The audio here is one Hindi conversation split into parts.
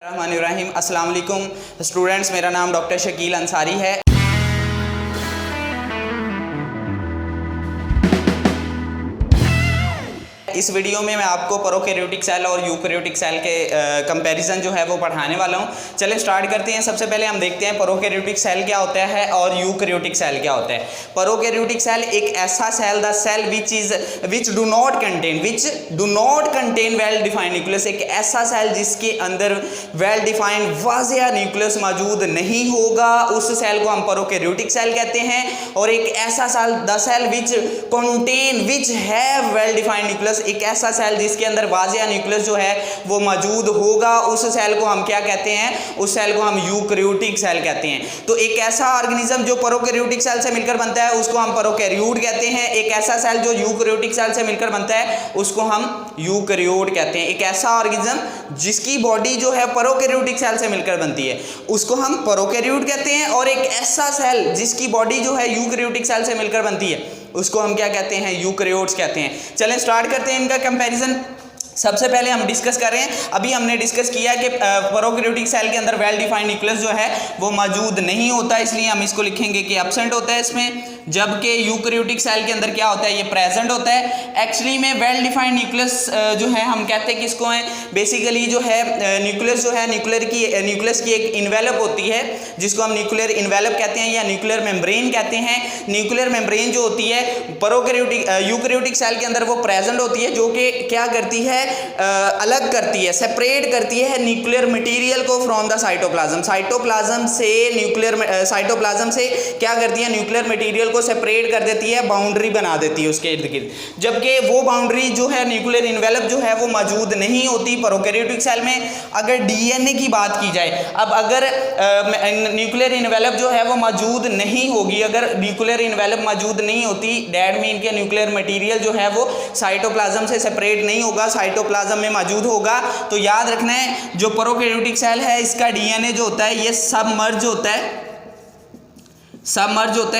रहमानिर्रहीम। अस्सलाम वालेकुम स्टूडेंट्स, मेरा नाम डॉक्टर शकील अंसारी है। इस वीडियो में मैं आपको प्रोकैरियोटिक सेल और यूकैरियोटिक सेल के कंपैरिजन जो है वो पढ़ाने वाला हूँ। चलिए स्टार्ट करते हैं। सबसे पहले हम देखते हैं प्रोकैरियोटिक सेल क्या होता है और यूकैरियोटिक सेल क्या होता है। प्रोकैरियोटिक सेल एक ऐसा cell, the cell which do not contain well defined nucleus, एक ऐसा सेल जिसके अंदर वेल डिफाइंड वाज़ेह न्यूक्लियस मौजूद नहीं होगा, उस सेल को हम प्रोकैरियोटिक सेल कहते हैं। और एक ऐसा cell, the cell which have well defined nucleus, एक ऐसा सेल जिसके अंदर वाज़ेह न्यूक्लियस जो है वो मौजूद होगा, उस सेल को हम क्या कहते हैं? उस सेल को हम यूकैरियोटिक सेल कहते हैं। तो एक ऐसा ऑर्गेनिज्म जो प्रोकैरियोटिक सेल से मिलकर बनता है उसको हम प्रोकैरियोट कहते हैं। एक ऐसा सेल जो यूकैरियोटिक सेल से मिलकर बनता है उसको हम यूकैरियोट कहते हैं। एक ऐसा ऑर्गेनिज्म जिसकी बॉडी जो है प्रोकैरियोटिक सेल से मिलकर बनती है उसको हम प्रोकैरियोट कहते हैं। और एक ऐसा सेल जिसकी बॉडी जो है यूकैरियोटिक सेल से मिलकर बनती है उसको हम क्या कहते हैं? यूकैरियोट्स कहते हैं। चलें स्टार्ट करते हैं इनका कंपैरिजन। सबसे पहले हम डिस्कस कर रहे हैं, अभी हमने डिस्कस किया कि प्रोकैरियोटिक सेल के अंदर वेल डिफाइंड न्यूक्लियस जो है वो मौजूद नहीं होता, इसलिए हम इसको लिखेंगे कि एब्सेंट होता है इसमें। जबकि यूकैरियोटिक सेल के अंदर क्या होता है? ये प्रेजेंट होता है। एक्चुअली में वेल डिफाइंड न्यूक्लियस जो है हम कहते हैं किसको है? बेसिकली जो है न्यूक्लियस जो है न्यूक्लियस की एक इन्वेलप होती है जिसको हम न्यूक्लियर इन्वेलप कहते हैं या न्यूक्लियर मेम्ब्रेन कहते हैं। न्यूक्लियर मेम्ब्रेन जो होती है यूकैरियोटिक सेल के अंदर वो प्रेजेंट होती है, जो कि क्या करती है? अलग करती है, सेपरेट करती है न्यूक्लियर मटेरियल को फ्रॉम द साइटोप्लाज्म। साइटोप्लाज्म से क्या करती है? न्यूक्लियर मटेरियल को सेपरेट कर देती है, बाउंड्री बना देती है उसके इर्द गिर्द। जबकि वो बाउंड्री जो है न्यूक्लियर इन्वेलप जो है वो मौजूद नहीं होती प्रोकैरियोटिक सेल में। अगर डीएनए की बात की जाए, अब अगर न्यूक्लियर इन्वेलप जो है वो मौजूद नहीं होगी, अगर न्यूक्लियर इन्वेलप मौजूद नहीं होती, डेट मीन के न्यूक्लियर मटेरियल जो है वो साइटोप्लाज्म से सेपरेट नहीं होगा, साइटोप्लाज्म में मौजूद होगा। तो याद रखना है जो प्रोकैरियोटिक सेल है इसका डीएनए जो होता है ये सबमर्ज होता है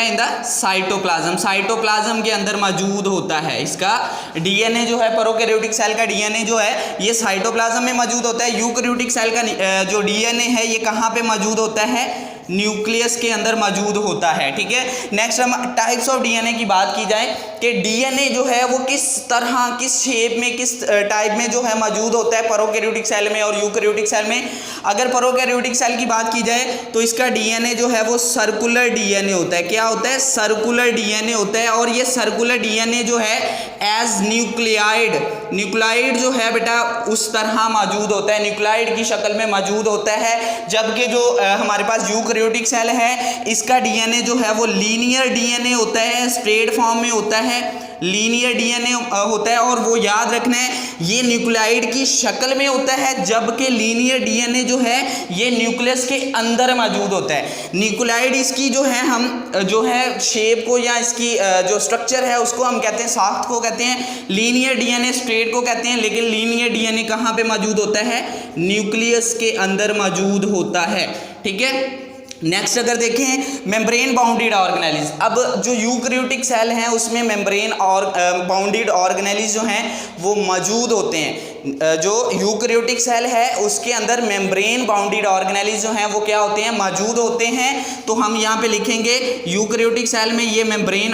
इन द साइटोप्लाज्म के अंदर मौजूद होता है। इसका डीएनए जो है प्रोकैरियोटिक सेल का डीएनए जो है ये साइटोप्लाज्म में मौजूद होता है। यूकैरियोटिक सेल का जो डीएनए है ये कहाँ पे मौजूद होता है? न्यूक्लियस के अंदर मौजूद होता है। ठीक है, नेक्स्ट हम टाइप्स ऑफ डीएनए की बात की जाए कि डीएनए जो है वो किस तरह, किस शेप में, किस टाइप में जो है मौजूद होता है प्रोकैरियोटिक सेल में और यूकैरियोटिक सेल में। अगर प्रोकैरियोटिक सेल की बात की जाए तो इसका डीएनए जो है वो सर्कुलर डीएनए होता है। क्या होता है? सर्कुलर डीएनए होता है। और ये सर्कुलर डीएनए जो है एज न्यूक्लियाइड जो है बेटा उस तरह मौजूद होता है, न्यूक्लियाइड की शक्ल में मौजूद होता है। जबकि जो हमारे पास यूकैरियोटिक सेल है इसका डीएनए जो है वो लीनियर डीएनए होता है, स्ट्रेट फॉर्म में होता है, लीनियर डीएनए होता है। और वो याद रखना है ये न्यूक्लियाइड की शक्ल में होता है, जबकि लीनियर डीएनए जो है ये न्यूक्लियस के अंदर मौजूद होता है। न्यूक्लियाइड इसकी जो है हम जो है शेप को या इसकी जो स्ट्रक्चर है उसको हम कहते हैं सॉफ्ट को कहते हैं, लीनियर डीएनए स्ट्रेट को कहते हैं। लेकिन लीनियर डीएनए कहाँ पे मौजूद होता है? न्यूक्लियस के अंदर मौजूद होता है। ठीक है, नेक्स्ट अगर देखें मेम्ब्रेन बाउंडेड ऑर्गेनेलिज। अब जो यूकैरियोटिक सेल हैं उसमें मेम्ब्रेन और बाउंडेड ऑर्गेनेलिज जो हैं वो मौजूद होते हैं। जो यूकैरियोटिक सेल है उसके अंदर मेम्ब्रेन बाउंडेड ऑर्गेनेलिज जो हैं वो क्या होते हैं? मौजूद होते हैं। तो हम यहाँ पे लिखेंगे यूकैरियोटिक सेल में ये मेम्ब्रेन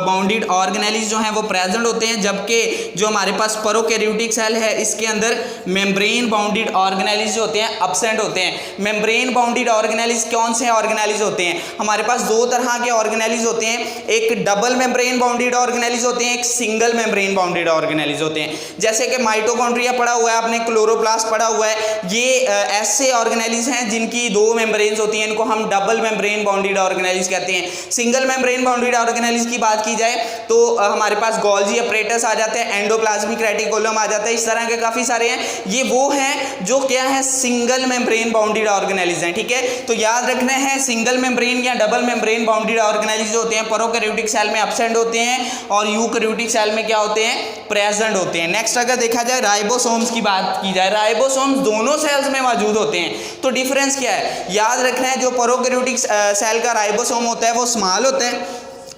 बाउंडेड ऑर्गेनेलिज जो हैं वो प्रेजेंट होते हैं। जबकि जो हमारे पास प्रोकैरियोटिक सेल है इसके अंदर मेम्ब्रेन बाउंडेड ऑर्गेनेलिज जो होते हैं एब्सेंट होते हैं। मेम्ब्रेन बाउंडेड ऑर्गेनेलिज कौन से ऑर्गेनेलिज होते हैं? हमारे पास दो तरह के ऑर्गेनेलिज होते हैं, एक डबल मेम्ब्रेन बाउंडेड ऑर्गेनेलिज होते हैं, एक सिंगल मेम्ब्रेन बाउंडेड ऑर्गेनेलिज होते हैं। जैसे कि माइटोकॉन्ड्रिया पढ़ा हुआ है आपने, क्लोरोप्लास्ट पढ़ा हुआ है, ये ऐसे ऑर्गेनेलिज हैं जिनकी दो मेम्ब्रेन्स होती हैं, इनको हम डबल मेम्ब्रेन बाउंडेड ऑर्गेनेलिज कहते हैं। सिंगल मेम्ब्रेन बाउंडेड ऑर्गेनेलिज की बात की जाए तो हमारे पास गोल्जी अपरेटस आ जाते हैं, एंडोप्लाज्मिक रेटिकुलम आ जाता है, इस तरह के काफी सारे हैं। ये वो हैं जो क्या है? सिंगल मेम्ब्रेन बाउंडेड ऑर्गेनेलिज हैं। ठीक है, तो याद रखना है सिंगल मेम्ब्रेन या डबल मेम्ब्रेन बाउंडेड ऑर्गेनेलिज होते हैं प्रोकैरियोटिक सेल में एब्सेंट होते हैं और यूकैरियोटिक सेल में क्या होते हैं? प्रेजेंट होते हैं। नेक्स्ट अगर देखा जाए राइबोसोम्स की बात की जाए, राइबोसोम्स दोनों सेल्स में मौजूद होते हैं। तो डिफरेंस क्या है? याद रखना है जो प्रोकैरियोटिक सेल का राइबोसोम होता है वो स्मॉल होता है,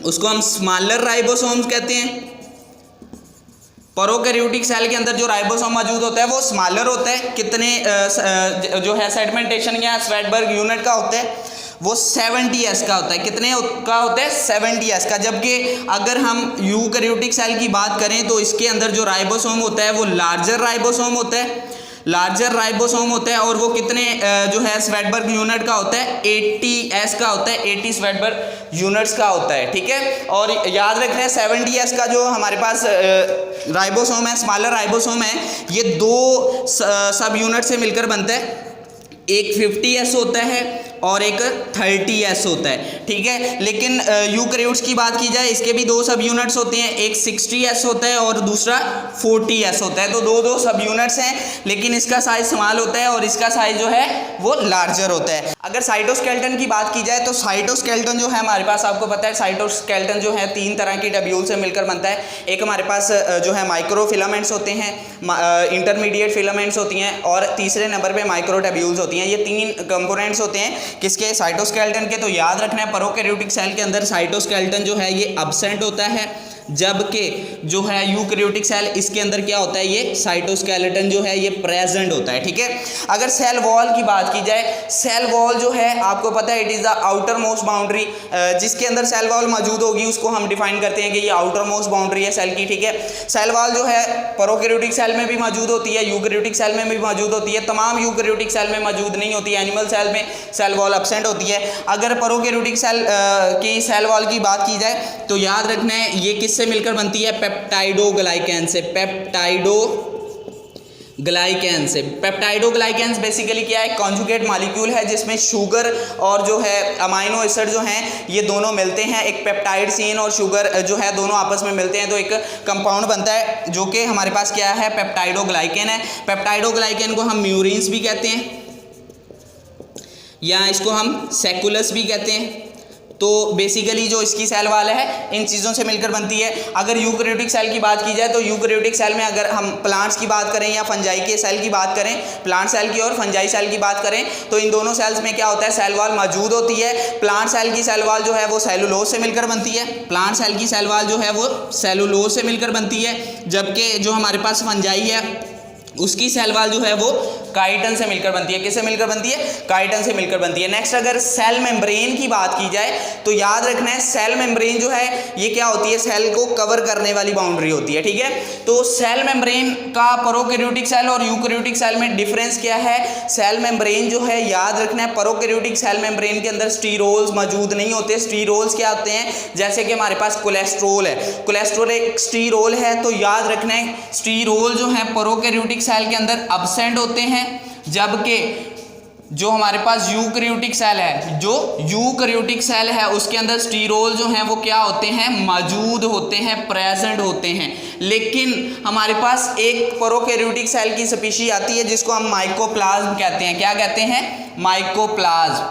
उसको हम स्मॉलर राइबोसोम्स कहते हैं। प्रोकैरियोटिक सेल के अंदर जो राइबोसोम मौजूद होता है वो स्मॉलर होता है, कितने जो है सेगमेंटेशन या स्वेटबर्ग यूनिट का होता है वो 70s का होता है। कितने का होता है? 70s का। जबकि अगर हम यूकैरियोटिक सेल की बात करें तो इसके अंदर जो राइबोसोम होता है वो लार्जर राइबोसोम होता है, लार्जर राइबोसोम होता है, और वो कितने जो है स्वेटबर्ग यूनिट का होता है? 80s का होता है, 80 स्वेटबर्ग यूनिट्स का होता है। ठीक है, और याद रखना है 70s का जो हमारे पास राइबोसोम है, स्मॉलर राइबोसोम है, ये 2 सब यूनिट से मिलकर बनता है। एक 50s होता है और एक 30s होता है। ठीक है, लेकिन यूकैरियोट्स की बात की जाए इसके भी 2 सब यूनिट्स होते हैं, एक 60s होता है और दूसरा 40s होता है। तो 2 सब यूनिट्स हैं, लेकिन इसका साइज स्मॉल होता है और इसका साइज जो है वो लार्जर होता है। अगर साइटोस्केलेटन की बात की जाए तो साइटोस्केलेटन जो है हमारे पास, आपको पता है साइटोस्केलेटन जो है 3 तरह की टब्यूल से मिलकर बनता है। एक हमारे पास जो है माइक्रो फिलामेंट्स होते हैं, इंटरमीडिएट फिलामेंट्स होती हैं, और तीसरे नंबर पे माइक्रो टब्यूल्स होती हैं। ये 3 कंपोनेंट्स होते हैं किसके? साइटोस्केलेटन के। तो याद रखना है प्रोकैरियोटिक सेल के अंदर साइटोस्केलेटन जो है ये अब्सेंट होता है, जबकि जो है यूकैरियोटिक सेल इसके अंदर क्या होता है? ये साइटोस्केलेटन जो है ये प्रेजेंट होता है। ठीक है, अगर सेल वॉल की बात की जाए, सेल वॉल जो है आपको पता है it is the outer most boundary, जिसके अंदर सेल वॉल मौजूद होगी उसको हम डिफाइन करते हैं कि ये आउटर मोस्ट बाउंड्री है सेल की। ठीक है, सेल वॉल जो है प्रोकैरियोटिक सेल में भी मौजूद होती है, यूकैरियोटिक सेल में भी मौजूद होती है, तमाम यूकैरियोटिक सेल में मौजूद नहीं होती है। एनिमल सेल में सेल वॉल एब्सेंट होती है। अगर प्रोकैरियोटिक सेल की सेल वॉल की बात की जाए तो याद रखना है ये किससे मिलकर बनती है? पेप्टाइडोग्लाइकैन से। पेप्टाइडोग्लाइकैन से। पेप्टाइडोग्लाइकैन बेसिकली क्या है? कॉन्जुगेट मॉलिक्यूल है जिसमें शुगर और जो है अमाइनो एसिड जो हैं ये दोनों मिलते हैं। एक पेप्टाइड चेन और शुगर जो है दोनों आपस में मिलते हैं तो एक कंपाउंड बनता है जो कि हमारे पास क्या है? पेप्टाइडोग्लाइकैन है। पेप्टाइडोग्लाइकैन को हम म्यूरिन्स भी कहते हैं या इसको हम सेकुलस भी कहते हैं। तो बेसिकली जो इसकी सेल वाल है इन चीज़ों से मिलकर बनती है। अगर यूकैरियोटिक सेल की बात की जाए तो यूकैरियोटिक सेल में अगर हम प्लांट्स की बात करें या फंजाई के सेल की बात करें, प्लांट सेल की और फंजाई सेल की बात करें, तो इन दोनों सेल्स में क्या होता है? सेल वाल मौजूद होती है। प्लांट सेल की सेल वाल जो है वो सेलुलोज से मिलकर बनती है, प्लांट सेल की सेल वाल जो है वो सेलुलोज से मिलकर बनती है, जबकि जो हमारे पास फंजाई है उसकी सेल वाल जो है वो काइटन से मिलकर बनती है। किससे मिलकर बनती है? काइटन से मिलकर बनती है। नेक्स्ट अगर सेल मेम्ब्रेन की बात की जाए तो याद रखना है सेल मेम्ब्रेन जो है ये क्या होती है? सेल को कवर करने वाली बाउंड्री होती है। ठीक है, तो सेल मेम्ब्रेन का प्रोकैरियोटिक सेल और यूकैरियोटिक सेल में डिफरेंस क्या है? सेल मेम्ब्रेन जो है याद रखना है प्रोकैरियोटिक सेल मेम्ब्रेन के अंदर स्टीरोल्स मौजूद नहीं होते। स्टीरोल्स क्या होते हैं? जैसे कि हमारे पास कोलेस्ट्रोल है, कोलेस्ट्रोल एक स्टीरोल है, तो याद रखना है स्टीरोल जो है प्रोकैरियोटिक सेल के अंदर अब्सेंट होते हैं, जबकि जो हमारे पास यूकैरियोटिक सेल है, जो यूकैरियोटिक सेल है उसके अंदर स्टीरोल जो हैं वो क्या होते हैं? मौजूद होते हैं, प्रेजेंट होते हैं। लेकिन हमारे पास एक प्रोकैरियोटिक सेल की स्पीशी आती है जिसको हम माइकोप्लाज्म कहते हैं। क्या कहते हैं? माइकोप्लाज्म।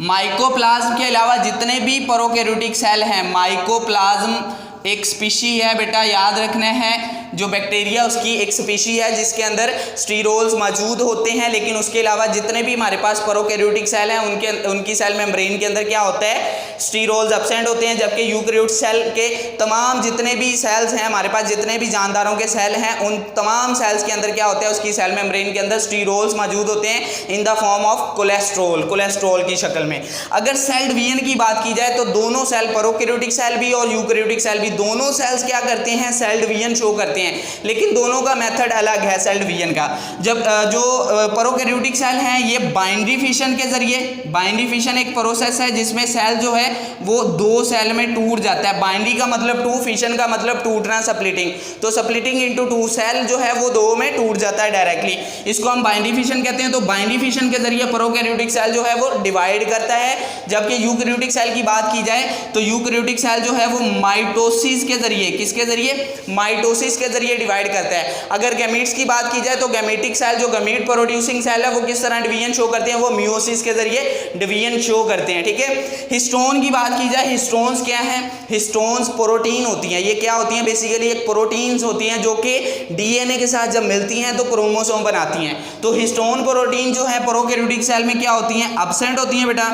माइकोप्लाज्म के अलावा जितने भी प्रोकैरियोटिक सेल हैं, माइकोप्लाज्म एक स्पीशी है बेटा, याद रखना है। जो बैक्टीरिया उसकी एक स्पीशी है जिसके अंदर स्टीरोल्स मौजूद होते हैं, लेकिन उसके अलावा जितने भी हमारे पास प्रोकैरियोटिक सेल हैं उनकी सेल मेम्ब्रेन के अंदर क्या होता है? स्टीरोल्स एब्सेंट होते हैं। जबकि यूकैरियोटिक सेल के तमाम जितने भी सेल्स हैं हमारे पास, जितने भी जानदारों के सेल हैं, उन तमाम सेल्स के अंदर क्या होता है? उसकी सेल मेम्ब्रेन के अंदर स्टीरोल्स मौजूद होते हैं in the form of cholesterol, cholesterol की शक्ल में। अगर सेल डिवीजन की बात की जाए तो दोनों सेल, प्रोकैरियोटिक सेल भी और यूकैरियोटिक सेल भी, दोनों सेल्स क्या करते हैं? सेल डिवीजन शो करते हैं, लेकिन दोनों का मेथड अलग है सेल डिवीजन का। जब जो प्रोकैरियोटिक सेल हैं ये बाइनरी फिशन के जरिए, बाइनरी फिशन एक प्रोसेस है जिसमें सेल जो है वो 2 सेल में टूट जाता है। बाइनरी का मतलब 2, फिशन का मतलब टूटना, स्प्लिटिंग। तो स्प्लिटिंग इनटू 2 सेल जो है वो 2 में टूट जाता है डायरेक्टली, इसको हम बाइनरी फिशन कहते हैं। तो बाइनरी फिशन के जरिए प्रोकैरियोटिक सेल जो है वो डिवाइड करता है। जबकि यूकैरियोटिक सेल की बात की जाए तो यूकैरियोटिक सेल जो है वो माइटोसिस के जरिए, किसके जरिए? माइटोसिस के जरिए डिवाइड करता है। अगर गैमीट्स की बात की जाए तो गैमेटिक सेल, जो गैमीट प्रोड्यूसिंग सेल है, वो किस तरह डिवीजन शो करते हैं? वो मियोसिस के जरिए डिवीजन शो करते हैं। ठीक है, हिस्टोन की बात की जाए, हिस्टोन्स क्या हैं? हिस्टोन्स प्रोटीन होती हैं। ये क्या होती हैं? बेसिकली एक प्रोटीन्स होती हैं जो कि डीएनए के साथ जब मिलती हैं तो क्रोमोसोम बनाती हैं। तो हिस्टोन प्रोटीन जो है प्रोकैरियोटिक सेल में क्या होती हैं? एब्सेंट होती हैं बेटा।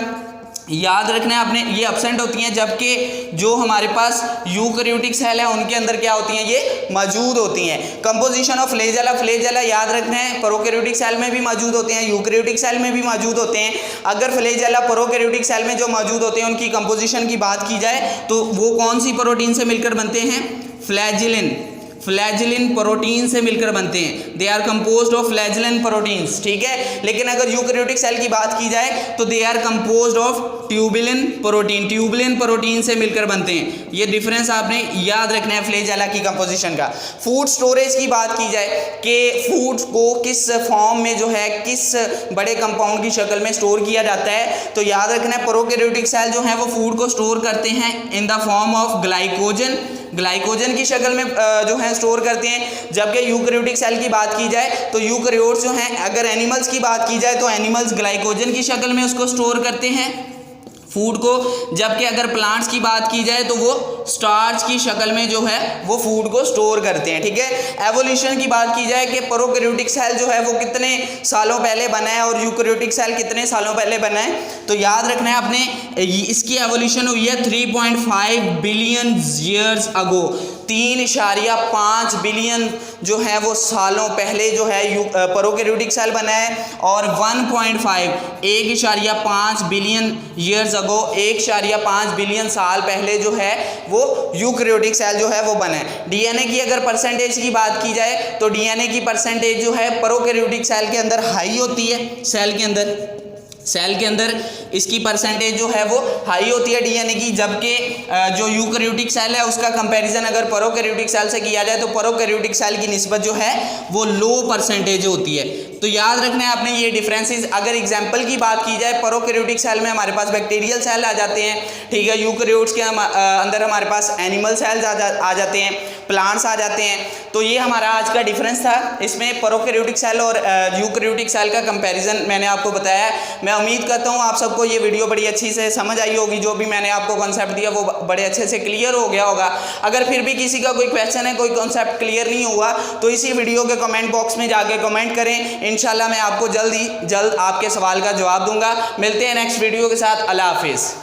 याद रखना है आपने, ये एब्सेंट होती हैं, जबकि जो हमारे पास यूकैरियोटिक सेल है उनके अंदर क्या होती हैं, ये मौजूद होती हैं। कंपोजिशन ऑफ फ्लैजेला, फ्लैजेला याद रखना है प्रोकैरियोटिक सेल में भी मौजूद होते हैं, यूकैरियोटिक सेल में भी मौजूद होते हैं। अगर फ्लैजेला प्रोकैरियोटिक सेल में जो मौजूद होते हैं उनकी कंपोजिशन की बात की जाए तो वो कौन सी प्रोटीन से मिलकर बनते हैं, फ्लैजिलिन, फ्लैजिलिन प्रोटीन से मिलकर बनते हैं। They are composed of flagellin proteins, ठीक है। लेकिन अगर यूकैरियोटिक सेल की बात की जाए तो they are composed of tubulin protein, tubulin protein से मिलकर बनते हैं। ये डिफरेंस आपने याद रखना है फ्लैजेला की कंपोजिशन का। फूड स्टोरेज की बात की जाए कि फूड को किस फॉर्म में जो है, किस बड़े कंपाउंड की शक्ल में स्टोर किया जाता है, तो याद रखना है प्रोकैरियोटिक सेल जो है वो फूड को स्टोर करते हैं in the form of glycogen, glycogen की शक्ल में जो है स्टोर करते हैं। जबकि यूकैरियोटिक सेल की बात की जाए तो यूकैरियोट्स जो हैं, अगर एनिमल्स की बात की जाए तो एनिमल्स ग्लाइकोजन की शक्ल में उसको स्टोर करते हैं फूड को, जबकि अगर प्लांट्स की बात की जाए तो वो स्टार्च की शक्ल में जो है वो फूड को स्टोर करते हैं, ठीक है। एवोल्यूशन की बात की जाए कि प्रोकैरियोटिक सेल जो है वो कितने सालों पहले बना है और यूकैरियोटिक सेल कितने सालों पहले बना है, तो याद रखना है आपने इसकी एवोल्यूशन हुई है 3.5 बिलियन ईयर्स अगो, 3.5 बिलियन जो है वो सालों पहले जो है प्रोकैरियोटिक सेल बना है, और 1.5 बिलियन ईयर्स अगो, 1.5 बिलियन साल पहले जो है वो यूकैरियोटिक सेल जो है वो बना है। डीएनए की अगर परसेंटेज की बात की जाए तो डीएनए की परसेंटेज जो है प्रोकैरियोटिक सेल के अंदर हाई होती है, सेल के अंदर इसकी परसेंटेज जो है वो हाई होती है डीएनए की, जबकि जो यूकैरियोटिक सेल है उसका कंपैरिजन अगर प्रोकैरियोटिक सेल से किया जाए तो प्रोकैरियोटिक सेल की निस्बत जो है वो लो परसेंटेज होती है। तो याद रखना है आपने ये डिफरेंसेस। अगर एग्जांपल की बात की जाए प्रोकैरियोटिक सेल में हमारे पास बैक्टीरियल सेल आ जाते हैं, ठीक है, यूकैरियोट्स के अंदर हमारे पास एनिमल सेल्स आ जाते हैं, प्लांट्स आ जाते हैं। तो ये हमारा आज का डिफरेंस था, इसमें प्रोकैरियोटिक सेल और यूकैरियोटिक सेल का कंपैरिजन मैंने आपको बताया। मैं उम्मीद करता हूँ आप सबको ये वीडियो बड़ी अच्छी से समझ आई होगी, जो भी मैंने आपको कॉन्सेप्ट दिया वो बड़े अच्छे से क्लियर हो गया होगा। अगर फिर भी किसी का कोई क्वेश्चन है, कोई कॉन्सेप्ट क्लियर नहीं हुआ तो इसी वीडियो के कमेंट बॉक्स में जाके कमेंट करें, इंशाल्लाह मैं आपको जल्द आपके सवाल का जवाब दूंगा। मिलते हैं नेक्स्ट वीडियो के साथ। अल्लाह हाफिज़।